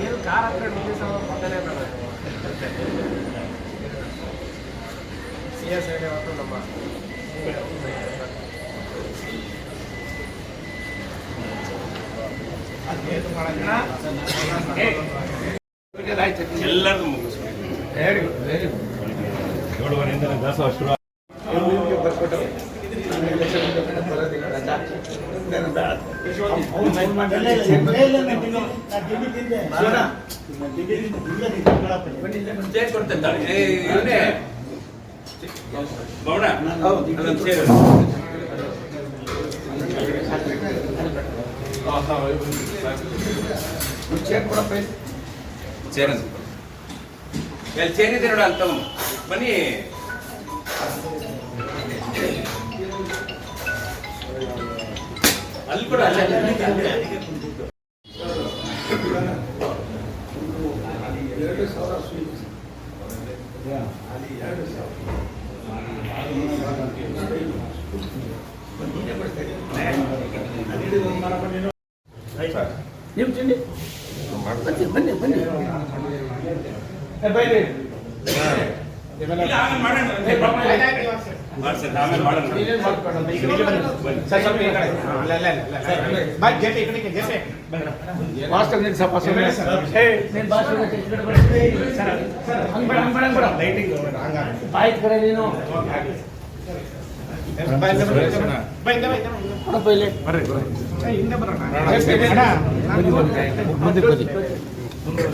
ಏನು ಕಾರ್ ಪಕ್ಕನೇ ಬೇಡ C S I ನಮ್ಮ ಎಲ್ಲರೂ ಮುಗಿಸ್ಬೇಕು. ಏಳುವರೆಯಿಂದ ದಾಸೋಹ ಶುರು ಚೇರಿದೆ ನೋಡ ಅಂತ ಬನ್ನಿ. ಅಲ್ಲಿ ಕೂಡ ನೀವು ತಿಂಡಿ ಬನ್ನಿ ಬನ್ನಿ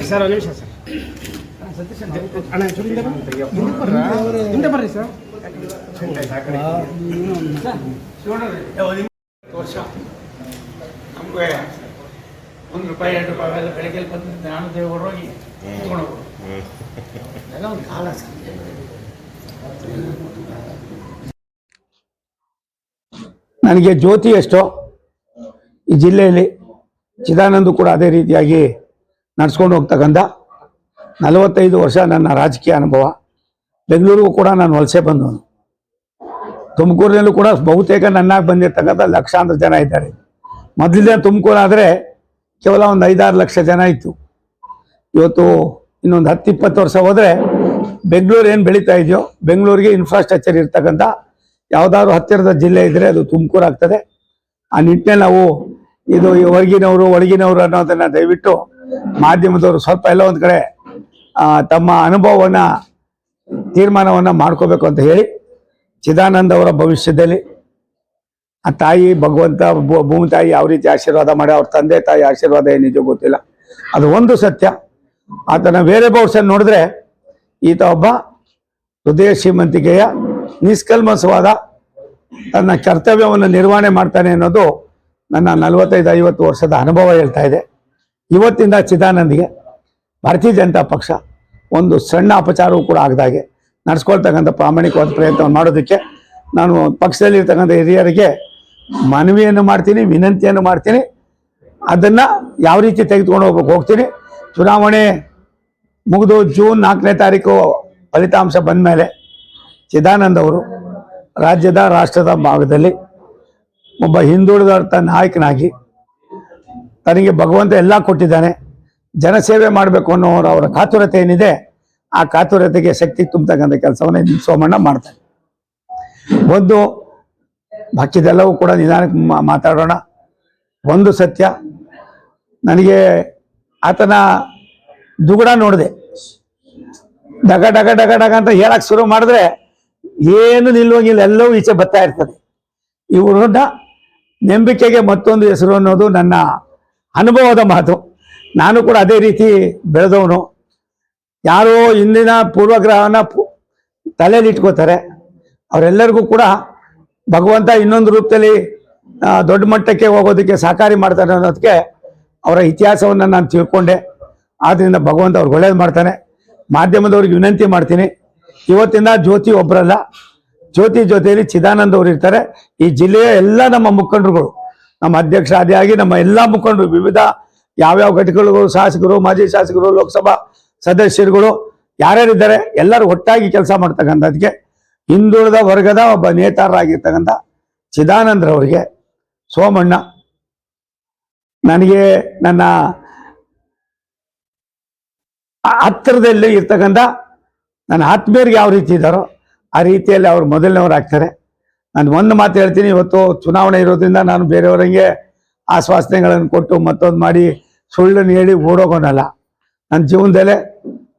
ಸರ್ ಒಂದು ನಿಮಿಷ ಸರ್ ಸತೀಶ್ ಅಣ್ಣ ಹಿಂದೆ ಬರ್ರಿ ಸರ್ ವರ್ಷ ನಮಗೆ ₹1 ₹2 ಅವೆಲ್ಲ ಬೆಳಗ್ಗೆ ಬಂದು ನಾನು ದೇವರು ಹೋಗಿ ಕುತ್ಕೊಂಡು ಹೋಗೋದು ಎಲ್ಲ ಒಂದು ಕಾಲ ಸರ್. ನನಗೆ ಜ್ಯೋತಿ ಎಷ್ಟೋ ಈ ಜಿಲ್ಲೆಯಲ್ಲಿ ಚಿದಾನಂದ ಕೂಡ ಅದೇ ರೀತಿಯಾಗಿ ನಡ್ಸ್ಕೊಂಡು ಹೋಗ್ತಕ್ಕಂಥ 45 ವರ್ಷ ನನ್ನ ರಾಜಕೀಯ ಅನುಭವ. ಬೆಂಗಳೂರಿಗೂ ಕೂಡ ನಾನು ವಲಸೆ ಬಂದವನು. ತುಮಕೂರಿನಲ್ಲೂ ಕೂಡ ಬಹುತೇಕ ನನ್ನಾಗಿ ಬಂದಿರ್ತಕ್ಕಂಥ ಲಕ್ಷಾಂತರ ಜನ ಇದ್ದಾರೆ. ಮೊದಲಿನ ತುಮಕೂರು ಆದರೆ ಕೇವಲ ಒಂದು 5-6 ಲಕ್ಷ ಜನ ಇತ್ತು. ಇವತ್ತು ಇನ್ನೊಂದು 10-20 ವರ್ಷ ಹೋದರೆ ಬೆಂಗಳೂರು ಏನು ಬೆಳೀತಾ ಇದೆಯೋ, ಬೆಂಗಳೂರಿಗೆ ಇನ್ಫ್ರಾಸ್ಟ್ರಕ್ಚರ್ ಇರ್ತಕ್ಕಂಥ ಯಾವುದಾದ್ರು ಹತ್ತಿರದ ಜಿಲ್ಲೆ ಇದ್ದರೆ ಅದು ತುಮಕೂರು ಆಗ್ತದೆ. ಆ ನಿಟ್ಟಿನಲ್ಲಿ ನಾವು ಇದು ಹೊರಗಿನವರು ಒಳಗಿನವರು ಅನ್ನೋದನ್ನು ದಯವಿಟ್ಟು ಮಾಧ್ಯಮದವರು ಸ್ವಲ್ಪ ಎಲ್ಲ ಒಂದು ಕಡೆ ತಮ್ಮ ಅನುಭವವನ್ನು ತೀರ್ಮಾನವನ್ನು ಮಾಡ್ಕೋಬೇಕು ಅಂತ ಹೇಳಿ, ಚಿದಾನಂದ ಅವರ ಭವಿಷ್ಯದಲ್ಲಿ ಆ ತಾಯಿ ಭಗವಂತ ಭೂಮಿ ತಾಯಿ ಯಾವ ರೀತಿ ಆಶೀರ್ವಾದ ಮಾಡಿ, ಅವ್ರ ತಂದೆ ತಾಯಿ ಆಶೀರ್ವಾದ ಏನಿದೆಯೋ ಗೊತ್ತಿಲ್ಲ, ಅದು ಒಂದು ಸತ್ಯ. ಆತನ ಬೇರೆ ಬಹುಶಃ ನೋಡಿದ್ರೆ ಈತ ಒಬ್ಬ ಹೃದಯ ಶ್ರೀಮಂತಿಕೆಯ ನಿಷ್ಕಲ್ಮಸವಾದ ತನ್ನ ಕರ್ತವ್ಯವನ್ನು ನಿರ್ವಹಣೆ ಮಾಡ್ತಾನೆ ಅನ್ನೋದು ನನ್ನ 45-50 ವರ್ಷದ ಅನುಭವ ಹೇಳ್ತಾ ಇದೆ. ಇವತ್ತಿಂದ ಚಿದಾನಂದಿಗೆ ಭಾರತೀಯ ಜನತಾ ಪಕ್ಷ ಒಂದು ಸಣ್ಣ ಅಪಚಾರವೂ ಕೂಡ ಆಗದಾಗೆ ನಡೆಸ್ಕೊಳ್ತಕ್ಕಂಥ ಪ್ರಾಮಾಣಿಕವಾದ ಪ್ರಯತ್ನ ಮಾಡೋದಕ್ಕೆ ನಾನು ಪಕ್ಷದಲ್ಲಿರ್ತಕ್ಕಂಥ ಹಿರಿಯರಿಗೆ ಮನವಿಯನ್ನು ಮಾಡ್ತೀನಿ, ವಿನಂತಿಯನ್ನು ಮಾಡ್ತೀನಿ. ಅದನ್ನು ಯಾವ ರೀತಿ ತೆಗೆದುಕೊಂಡು ಹೋಗ್ತೀನಿ. ಚುನಾವಣೆ ಮುಗಿದು ಜೂನ್ 4ನೇ ತಾರೀಕು ಫಲಿತಾಂಶ ಬಂದ ಮೇಲೆ ಚಿದಾನಂದ ಅವರು ರಾಜ್ಯದ ರಾಷ್ಟ್ರದ ಭಾಗದಲ್ಲಿ ಒಬ್ಬ ಹಿಂದುಳಿದ ನಾಯಕನಾಗಿ ತನಗೆ ಭಗವಂತ ಎಲ್ಲ ಕೊಟ್ಟಿದ್ದಾನೆ, ಜನಸೇವೆ ಮಾಡಬೇಕು ಅನ್ನೋ ಅವರ ಕಾತುರತೆ ಏನಿದೆ, ಆ ಕಾತುರತೆಗೆ ಶಕ್ತಿ ತುಂಬತಕ್ಕಂಥ ಕೆಲಸವನ್ನು ಸೋಮಣ್ಣ ಮಾಡ್ತಾರೆ. ಒಂದು ಬಾಕಿದೆಲ್ಲವೂ ಕೂಡ ನಿಧಾನಕ್ಕೆ ಮಾತಾಡೋಣ. ಒಂದು ಸತ್ಯ, ನನಗೆ ಆತನ ದುಗುಡ ನೋಡಿದೆ. ಡಗ ಡಗ ಡಗ ಡಗ ಅಂತ ಹೇಳಕ್ ಶುರು ಮಾಡಿದ್ರೆ ಏನು ನಿಲ್ಲುವಂಗಿಲ್ಲ, ಎಲ್ಲವೂ ಈಚೆ ಬರ್ತಾ ಇರ್ತದೆ. ಇವ್ರನ್ನ ನಂಬಿಕೆಗೆ ಮತ್ತೊಂದು ಹೆಸರು ಅನ್ನೋದು ನನ್ನ ಅನುಭವದ ಮಾತು. ನಾನು ಕೂಡ ಅದೇ ರೀತಿ ಬೆಳೆದವನು. ಯಾರೋ ಇಂದಿನ ಪೂರ್ವಗ್ರಹನ ತಲೆಯಲ್ಲಿ ಇಟ್ಕೋತಾರೆ, ಅವರೆಲ್ಲರಿಗೂ ಕೂಡ ಭಗವಂತ ಇನ್ನೊಂದು ರೂಪದಲ್ಲಿ ದೊಡ್ಡ ಮಟ್ಟಕ್ಕೆ ಹೋಗೋದಕ್ಕೆ ಸಹಕಾರಿ ಮಾಡ್ತಾನೆ ಅನ್ನೋದಕ್ಕೆ ಅವರ ಇತಿಹಾಸವನ್ನು ನಾನು ತಿಳ್ಕೊಂಡೆ. ಆದ್ದರಿಂದ ಭಗವಂತ ಅವ್ರಿಗೆ ಒಳ್ಳೇದು ಮಾಡ್ತಾನೆ. ಮಾಧ್ಯಮದವ್ರಿಗೆ ವಿನಂತಿ ಮಾಡ್ತೀನಿ, ಇವತ್ತಿಂದ ಜ್ಯೋತಿ ಒಬ್ಬರಲ್ಲ, ಜ್ಯೋತಿ ಜೊತೆಯಲ್ಲಿ ಚಿದಾನಂದ ಅವರು ಇರ್ತಾರೆ. ಈ ಜಿಲ್ಲೆಯ ಎಲ್ಲ ನಮ್ಮ ಮುಖಂಡರುಗಳು, ನಮ್ಮ ಅಧ್ಯಕ್ಷ ಆದಿಯಾಗಿ ನಮ್ಮ ಎಲ್ಲ ಮುಖಂಡರು, ವಿವಿಧ ಯಾವ್ಯಾವ ಘಟಕಗಳು, ಶಾಸಕರು, ಮಾಜಿ ಶಾಸಕರು, ಲೋಕಸಭಾ ಸದಸ್ಯರುಗಳು ಯಾರ್ಯಾರಿದ್ದಾರೆ ಎಲ್ಲರೂ ಒಟ್ಟಾಗಿ ಕೆಲಸ ಮಾಡ್ತಕ್ಕಂಥದ್ದಕ್ಕೆ ಹಿಂದುಳಿದ ವರ್ಗದ ಒಬ್ಬ ನೇತಾರರಾಗಿರ್ತಕ್ಕಂಥ ಚಿದಾನಂದ್ರವರಿಗೆ, ಸೋಮಣ್ಣ, ನನಗೆ ನನ್ನ ಹತ್ತಿರದಲ್ಲಿ ಇರ್ತಕ್ಕಂಥ ನನ್ನ ಆತ್ಮೀಯರಿಗೆ ಯಾವ ರೀತಿ ಇದ್ದಾರೋ ಆ ರೀತಿಯಲ್ಲಿ ಅವರು ಮೊದಲನೇವರು ಆಗ್ತಾರೆ. ನಾನು ಒಂದು ಮಾತು ಹೇಳ್ತೀನಿ, ಇವತ್ತು ಚುನಾವಣೆ ಇರೋದ್ರಿಂದ ನಾನು ಬೇರೆಯವರಿಗೆ ಆಶ್ವಾಸನೆಗಳನ್ನು ಕೊಟ್ಟು ಮತ್ತೊಂದು ಮಾಡಿ ಸುಳ್ಳನ್ನು ಹೇಳಿ ಓಡೋಗೋನಲ್ಲ. ನನ್ನ ಜೀವನದಲ್ಲೇ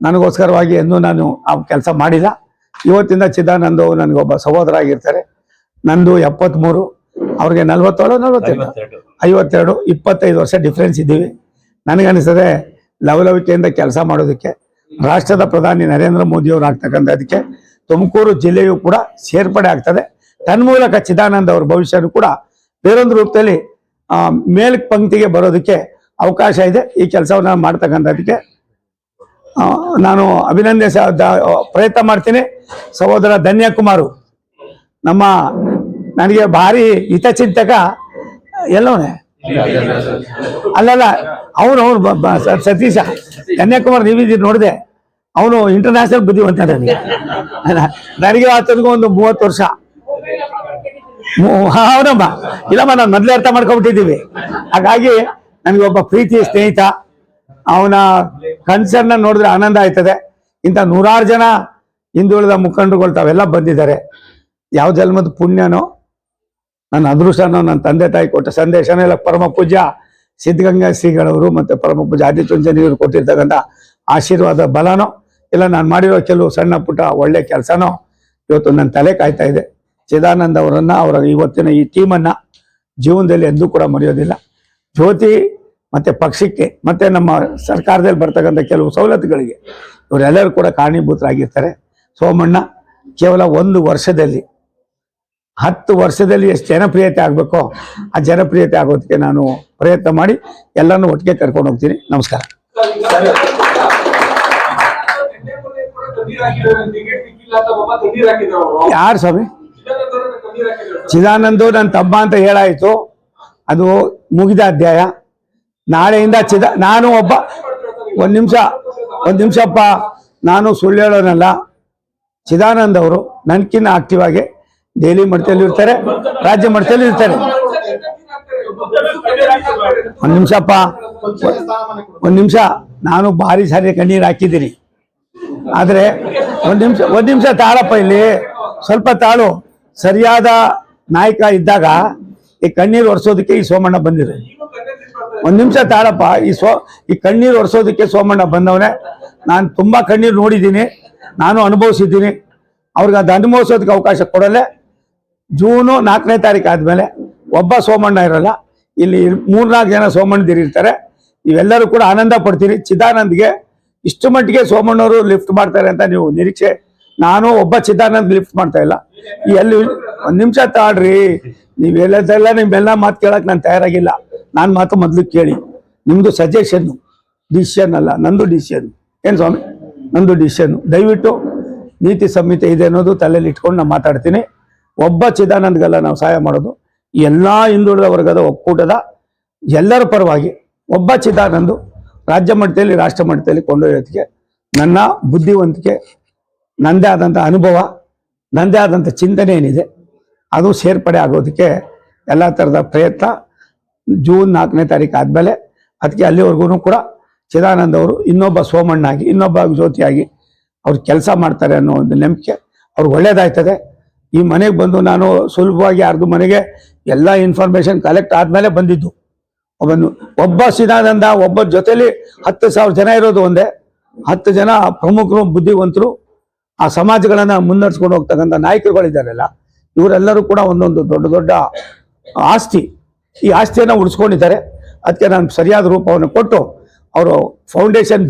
ನನಗೋಸ್ಕರವಾಗಿ ಎಂದೂ ನಾನು ಆ ಕೆಲಸ ಮಾಡಿಲ್ಲ. ಇವತ್ತಿಂದ ಚಿದಾನಂದ ನನಗೊಬ್ಬ ಸಹೋದರ ಆಗಿರ್ತಾರೆ. ನಂದು 73, ಅವ್ರಿಗೆ 52, 25 ವರ್ಷ ಡಿಫ್ರೆನ್ಸ್ ಇದ್ದೀವಿ. ನನಗನ್ನಿಸ್ತದೆ ಲವಲವಿಕೆಯಿಂದ ಕೆಲಸ ಮಾಡೋದಕ್ಕೆ ರಾಷ್ಟ್ರದ ಪ್ರಧಾನಿ ನರೇಂದ್ರ ಮೋದಿಯವರು ಆಗ್ತಕ್ಕಂಥದಕ್ಕೆ ತುಮಕೂರು ಜಿಲ್ಲೆಯೂ ಕೂಡ ಸೇರ್ಪಡೆ ಆಗ್ತದೆ. ತನ್ಮೂಲಕ ಚಿದಾನಂದ ಅವ್ರ ಭವಿಷ್ಯನೂ ಕೂಡ ಬೇರೊಂದು ರೂಪದಲ್ಲಿ ಮೇಲ್ ಪಂಕ್ತಿಗೆ ಬರೋದಕ್ಕೆ ಅವಕಾಶ ಇದೆ. ಈ ಕೆಲಸವನ್ನು ಮಾಡ್ತಕ್ಕಂಥದಕ್ಕೆ ನಾನು ಪ್ರಯತ್ನ ಮಾಡ್ತೀನಿ. ಸಹೋದರ ಧನ್ಯಕುಮಾರು ನನಗೆ ಭಾರಿ ಹಿತಚಿಂತಕ, ಎಲ್ಲವನೇ ಅಲ್ಲಲ್ಲ ಅವನು ಸತೀಶ ಧನ್ಯಕುಮಾರ್ ನೀವಿದ್ದೀರಿ ನೋಡಿದೆ, ಅವನು ಇಂಟರ್ನ್ಯಾಷನಲ್ ಬುದ್ಧಿವಂತ. ನನಗೆ ಆತನಿಗೂ ಒಂದು 30 ವರ್ಷ. ಅವನಮ್ಮ ಇಲ್ಲಮ್ಮ, ನಾನು ಮೊದಲೇ ಅರ್ಥ ಮಾಡ್ಕೊಂಡ್ಬಿಟ್ಟಿದ್ದೀವಿ. ಹಾಗಾಗಿ ನನಗೆ ಒಬ್ಬ ಪ್ರೀತಿಯ ಸ್ನೇಹಿತ. ಅವನ ಕನ್ಸರ್ನ ನೋಡಿದ್ರೆ ಆನಂದ ಆಯ್ತದೆ. ಇಂಥ 100 ಜನ ಹಿಂದುಳಿದ ಮುಖಂಡರುಗಳು ತಾವೆಲ್ಲ ಬಂದಿದ್ದಾರೆ. ಯಾವ ಜನ್ಮದ ಪುಣ್ಯನೋ ನನ್ನ ಅದೃಷ್ಟನೋ ನನ್ನ ತಂದೆ ತಾಯಿ ಕೊಟ್ಟ ಸಂದೇಶನೋ ಇಲ್ಲ ಪರಮ ಪೂಜ್ಯ ಸಿದ್ಧಗಂಗಾ ಶ್ರೀಗಳವರು ಮತ್ತು ಪರಮ ಪೂಜ್ಯ ಆದಿಚುಂಚನಗಿರಿ ಕೊಟ್ಟಿರ್ತಕ್ಕಂಥ ಆಶೀರ್ವಾದ ಬಲನೋ ಇಲ್ಲ ನಾನು ಮಾಡಿರೋ ಕೆಲವು ಸಣ್ಣ ಪುಟ್ಟ ಒಳ್ಳೆ ಕೆಲಸನೋ ಇವತ್ತು ನನ್ನ ತಲೆ ಕಾಯ್ತಾ ಇದೆ. ಚಿದಾನಂದ ಅವರನ್ನು, ಅವರ ಇವತ್ತಿನ ಈ ಟೀಮನ್ನು ಜೀವನದಲ್ಲಿ ಎಂದೂ ಕೂಡ ಮರೆಯೋದಿಲ್ಲ. ಜ್ಯೋತಿ ಮತ್ತು ಪಕ್ಷಕ್ಕೆ ಮತ್ತು ನಮ್ಮ ಸರ್ಕಾರದಲ್ಲಿ ಬರ್ತಕ್ಕಂಥ ಕೆಲವು ಸವಲತ್ತುಗಳಿಗೆ ಇವರೆಲ್ಲರೂ ಕೂಡ ಕಾರಣೀಭೂತರಾಗಿರ್ತಾರೆ. ಸೋಮಣ್ಣ ಕೇವಲ 1 ವರ್ಷದಲ್ಲಿ 10 ವರ್ಷದಲ್ಲಿ ಎಷ್ಟು ಜನಪ್ರಿಯತೆ ಆಗಬೇಕೋ ಆ ಜನಪ್ರಿಯತೆ ಆಗೋದಕ್ಕೆ ನಾನು ಪ್ರಯತ್ನ ಮಾಡಿ ಎಲ್ಲರನ್ನೂ ಒಟ್ಟಿಗೆ ಕರ್ಕೊಂಡು ಹೋಗ್ತೀನಿ. ನಮಸ್ಕಾರ. ಯಾರು ಸ್ವಾಮಿ? ಚಿದಾನಂದು ನನ್ನ ತಮ್ಮ ಅಂತ ಹೇಳಾಯ್ತು, ಅದು ಮುಗಿದ ಅಧ್ಯಾಯ. ನಾಳೆಯಿಂದ ನಾನು ಒಬ್ಬ ಒಂದು ನಿಮಿಷಪ್ಪ, ನಾನು ಸುಳ್ಳು ಹೇಳೋನಲ್ಲ. ಚಿದಾನಂದ ಅವರು ನನ್ಕಿನ್ನ ಆಕ್ಟಿವ್ ಆಗಿ ದೆಹಲಿ ಮಟ್ಟದಲ್ಲಿ ಇರ್ತಾರೆ, ರಾಜ್ಯ ಮಟ್ಟದಲ್ಲಿ ಇರ್ತಾರೆ. ಒಂದು ನಿಮಿಷ, ನಾನು ಭಾರಿ ಸಾರಿ ಕಣ್ಣೀರು ಹಾಕಿದ್ದೀನಿ. ಆದ್ರೆ ಒಂದ್ ನಿಮಿಷ ತಾಳಪ್ಪ, ಇಲ್ಲಿ ಸ್ವಲ್ಪ ತಾಳು. ಸರಿಯಾದ ನಾಯಕ ಇದ್ದಾಗ ಈ ಕಣ್ಣೀರು ಒರೆಸೋದಕ್ಕೆ ಈ ಸೋಮಣ್ಣ ಬಂದಿದೆ. ಒಂದ್ ನಿಮಿಷ ತಾಳಪ್ಪ. ಈ ಕಣ್ಣೀರು ಒರೆಸೋದಕ್ಕೆ ಸೋಮಣ್ಣ ಬಂದವನೇ. ನಾನು ತುಂಬಾ ಕಣ್ಣೀರು ನೋಡಿದ್ದೀನಿ, ನಾನು ಅನುಭವಿಸಿದ್ದೀನಿ. ಅವ್ರಿಗೆ ಅದು ಅನುಭವಿಸೋದಕ್ಕೆ ಅವಕಾಶ ಕೊಡಲೆ. ಜೂನು 4ನೇ ತಾರೀಕು ಆದ್ಮೇಲೆ ಒಬ್ಬ ಸೋಮಣ್ಣ ಇರಲ್ಲ, ಇಲ್ಲಿ 3-4 ಜನ ಸೋಮಣ್ಣದಿರಿರ್ತಾರೆ. ಇವೆಲ್ಲರೂ ಕೂಡ ಆನಂದ ಪಡ್ತೀರಿ. ಚಿದಾನಂದ್ಗೆ ಇಷ್ಟು ಮಟ್ಟಿಗೆ ಸೋಮಣ್ಣವರು ಲಿಫ್ಟ್ ಮಾಡ್ತಾರೆ ಅಂತ ನೀವು ನಿರೀಕ್ಷೆ. ನಾನು ಒಬ್ಬ ಚಿದಾನಂದ್ ಲಿಫ್ಟ್ ಮಾಡ್ತಾ ಇಲ್ಲ. ಎಲ್ಲಿ ಒಂದ್ ನಿಮಿಷ ತಾಳ್ರಿ. ನೀವೆಲ್ಲದೆಲ್ಲ ನಿಮ್ಮೆಲ್ಲ ಮಾತು ಕೇಳಕ್ ನಾನು ತಯಾರಾಗಿಲ್ಲ. ನಾನು ಮಾತು ಮೊದಲು ಕೇಳಿ. ನಿಮ್ದು ಸಜೆಷನ್ನು, ಡಿಸಿಷನ್ ಅಲ್ಲ, ನಂದು ಡಿಸಿಷನ್. ಏನು ಸ್ವಾಮಿ? ನಂದು ಡಿಸಿಷನ್ನು. ದಯವಿಟ್ಟು ನೀತಿ ಸಂಹಿತೆ ಇದೆ ಅನ್ನೋದು ತಲೆಯಲ್ಲಿ ಇಟ್ಕೊಂಡು ನಾನು ಮಾತಾಡ್ತೀನಿ. ಒಬ್ಬ ಚಿದಾನಂದ್ಗೆಲ್ಲ ನಾವು ಸಹಾಯ ಮಾಡೋದು ಎಲ್ಲ ಹಿಂದುಳಿದ ವರ್ಗದ ಒಕ್ಕೂಟದ ಎಲ್ಲರ ಪರವಾಗಿ. ಒಬ್ಬ ಚಿದಾನಂದು ರಾಜ್ಯ ಮಟ್ಟದಲ್ಲಿ, ರಾಷ್ಟ್ರ ಮಟ್ಟದಲ್ಲಿ ಕೊಂಡೊಯ್ಯೋದಕ್ಕೆ ನನ್ನ ಬುದ್ಧಿವಂತಿಕೆ, ನನ್ನದೇ ಆದಂಥ ಅನುಭವ, ನನ್ನದೇ ಆದಂಥ ಚಿಂತನೆ ಏನಿದೆ ಅದು ಸೇರ್ಪಡೆ ಆಗೋದಕ್ಕೆ ಎಲ್ಲ ಥರದ ಪ್ರಯತ್ನ. ಜೂನ್ 4ನೇ ತಾರೀಕು ಆದಮೇಲೆ ಅದಕ್ಕೆ ಅಲ್ಲಿವರೆಗೂ ಕೂಡ ಚಿದಾನಂದ ಅವರು ಇನ್ನೊಬ್ಬ ಸೋಮಣ್ಣಾಗಿ, ಇನ್ನೊಬ್ಬ ಜ್ಯೋತಿಯಾಗಿ ಅವ್ರು ಕೆಲಸ ಮಾಡ್ತಾರೆ ಅನ್ನೋ ಒಂದು ನಂಬಿಕೆ ಅವ್ರಿಗೆ ಒಳ್ಳೇದಾಯ್ತದೆ. ಈ ಮನೆಗೆ ಬಂದು ನಾನು ಸುಲಭವಾಗಿ ಯಾರ್ದು ಮನೆಗೆ ಎಲ್ಲ ಇನ್ಫಾರ್ಮೇಶನ್ ಕಲೆಕ್ಟ್ ಆದಮೇಲೆ ಬಂದಿದ್ದು. ಒಬ್ಬ ಚಿದಾನಂದ ಒಬ್ಬ ಜೊತೆಲಿ 10,000 ಜನ ಇರೋದು ಒಂದೇ. 10 ಜನ ಪ್ರಮುಖರು, ಬುದ್ಧಿವಂತರು, ಆ ಸಮಾಜಗಳನ್ನ ಮುನ್ನಡೆಸ್ಕೊಂಡು ಹೋಗ್ತಕ್ಕಂಥ ನಾಯಕರುಗಳಿದ್ದಾರಲ್ಲ, ಇವರೆಲ್ಲರೂ ಕೂಡ ಒಂದೊಂದು ದೊಡ್ಡ ದೊಡ್ಡ ಆಸ್ತಿ. ಈ ಆಸ್ತಿಯನ್ನು ಉಳಿಸ್ಕೊಂಡಿದ್ದಾರೆ. ಅದಕ್ಕೆ ನಾನು ಸರಿಯಾದ ರೂಪವನ್ನು ಕೊಟ್ಟು ಅವರು ಫೌಂಡೇಶನ್